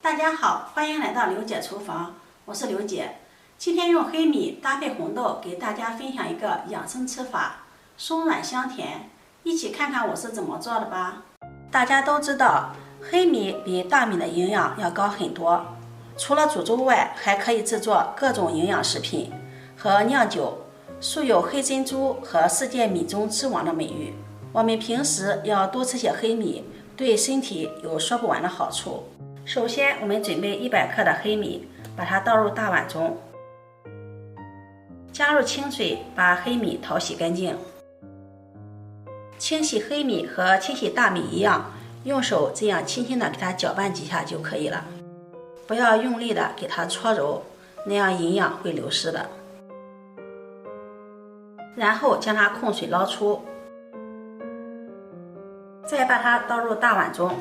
大家好，欢迎来到刘姐厨房，我是刘姐。今天用黑米搭配红豆给大家分享一个养生吃法，松软香甜，一起看看我是怎么做的吧。大家都知道，黑米比大米的营养要高很多，除了煮粥外，还可以制作各种营养食品和酿酒，素有黑珍珠和世界米中之王的美誉。我们平时要多吃些黑米，对身体有说不完的好处。首先，我们准备100克的黑米，把它倒入大碗中，加入清水，把黑米淘洗干净。清洗黑米和清洗大米一样，用手这样轻轻的给它搅拌几下就可以了，不要用力的给它搓揉，那样营养会流失的。然后将它控水捞出，再把它倒入大碗中，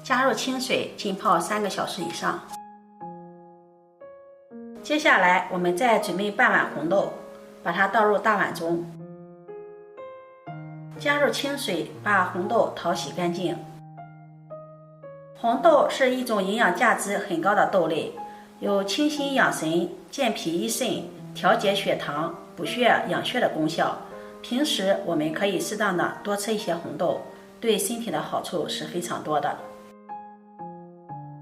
加入清水浸泡3个小时以上。接下来我们再准备半碗红豆，把它倒入大碗中，加入清水把红豆淘洗干净。红豆是一种营养价值很高的豆类，有清心养神、健脾益肾、调节血糖、补血养血的功效。平时我们可以适当的多吃一些红豆，对身体的好处是非常多的。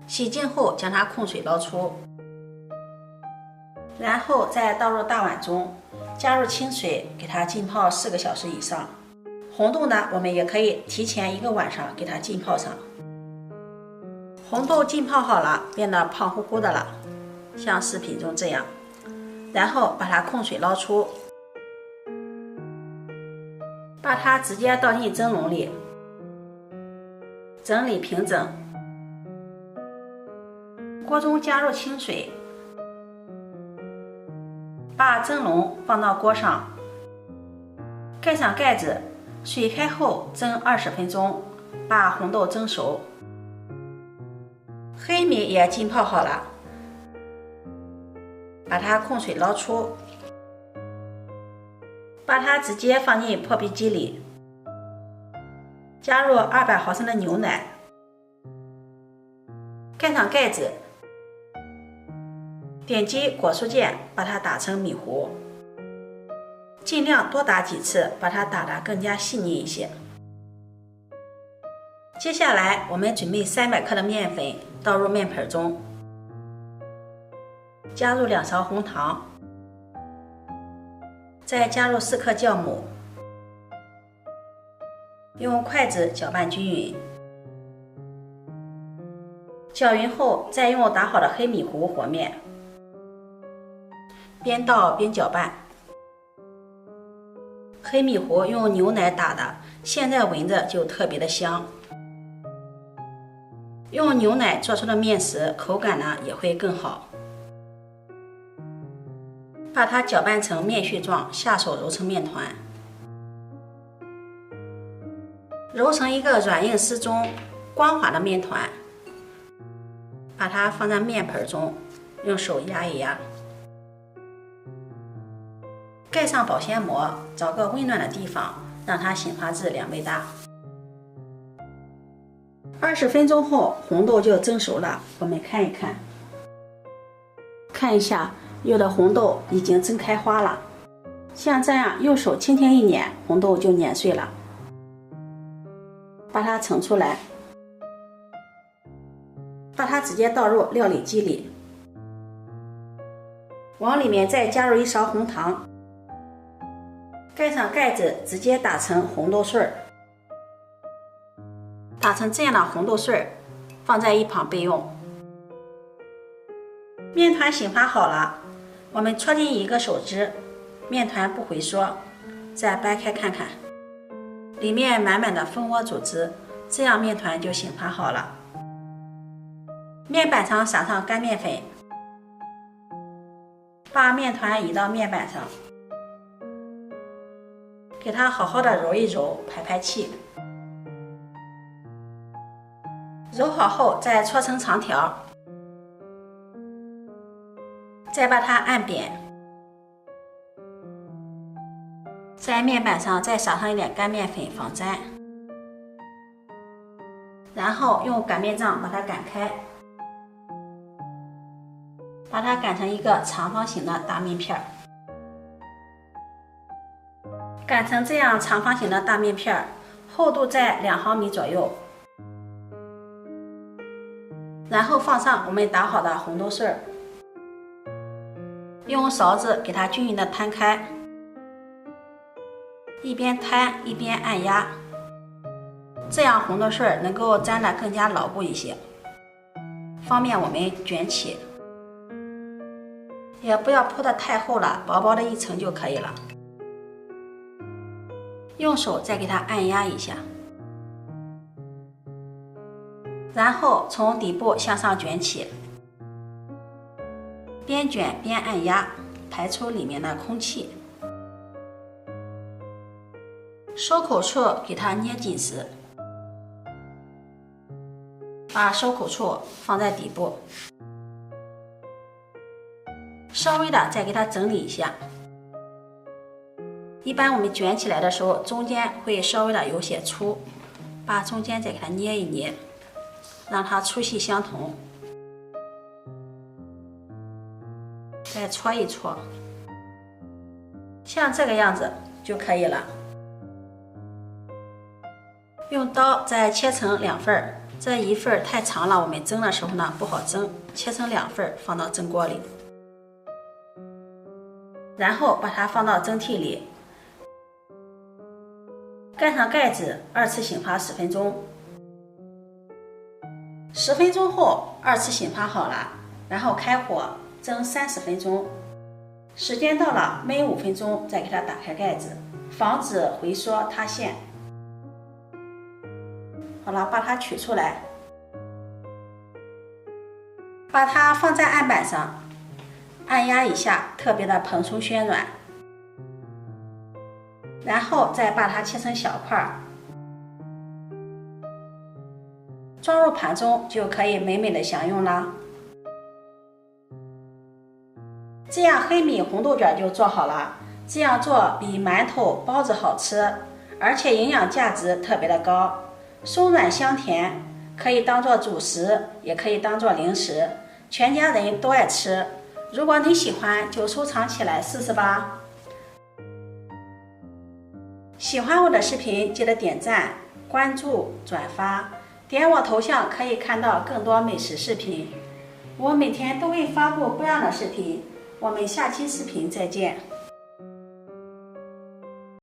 洗净后将它控水捞出，然后再倒入大碗中，加入清水给它浸泡4个小时以上。红豆呢，我们也可以提前1个晚上给它浸泡上。红豆浸泡好了，变得胖乎乎的了，像视频中这样，然后把它控水捞出，把它直接倒进蒸笼里，整理平整。锅中加入清水，把蒸笼放到锅上，盖上盖子，水开后蒸20分钟，把红豆蒸熟。黑米也浸泡好了，把它控水捞出，把它直接放进破壁机里，加入200毫升的牛奶，盖上盖子，点击果蔬键把它打成米糊，尽量多打几次，把它打得更加细腻一些。接下来我们准备300克的面粉倒入面盆中，加入2勺红糖，再加入4克酵母，用筷子搅拌均匀。搅匀后再用打好的黑米糊和面，边倒边搅拌。黑米糊用牛奶打的，现在闻着就特别的香。用牛奶做出的面食口感呢也会更好。把它搅拌成面絮状，下手揉成面团，揉成一个软硬适中、光滑的面团。把它放在面盆中，用手压一压，盖上保鲜膜，找个温暖的地方，让它醒发至2倍大。20分钟后，红豆就蒸熟了，我们看一看。看一下，有的红豆已经蒸开花了，像这样用手轻轻一碾，红豆就碾碎了。把它盛出来，把它直接倒入料理机里，往里面再加入1勺红糖，盖上盖子，直接打成红豆碎儿。打成这样的红豆碎儿，放在一旁备用。面团醒发好了，我们戳进1个手指，面团不回缩，再掰开看看，里面满满的蜂窝组织，这样面团就醒发好了。面板上撒上干面粉，把面团移到面板上，给它好好的揉一揉，排排气。揉好后再搓成长条，再把它按扁，在面板上再撒上一点干面粉防粘。然后用擀面杖把它擀开，把它擀成一个长方形的大面片。擀成这样长方形的大面片，厚度在2毫米左右。然后放上我们打好的红豆馅，用勺子给它均匀的摊开，一边摊一边按压，这样红豆馅能够粘得更加牢固一些，方便我们卷起。也不要铺得太厚了，薄薄的一层就可以了。用手再给它按压一下，然后从底部向上卷起，边卷边按压，排出里面的空气。收口处给它捏紧实，把收口处放在底部，稍微的再给它整理一下。一般我们卷起来的时候，中间会稍微的有些粗，把中间再给它捏一捏，让它粗细相同，再搓一搓，像这个样子就可以了。用刀再切成2份，这一份太长了，我们蒸的时候呢不好蒸，切成2份放到蒸锅里，然后把它放到蒸屉里，盖上盖子，2次醒发10分钟。10分钟后2次醒发好了，然后开火蒸30分钟。时间到了，焖5分钟，再给它打开盖子，防止回缩塌陷。好了，把它取出来，把它放在案板上，按压一下，特别的蓬松暄软。然后再把它切成小块，装入盘中就可以美美的享用啦。这样黑米红豆卷就做好了，这样做比馒头包子好吃，而且营养价值特别的高，松软香甜，可以当做主食，也可以当做零食，全家人都爱吃。如果你喜欢，就收藏起来试试吧。喜欢我的视频，记得点赞、关注、转发，点我头像可以看到更多美食视频。我每天都会发布不一样的视频，我们下期视频再见。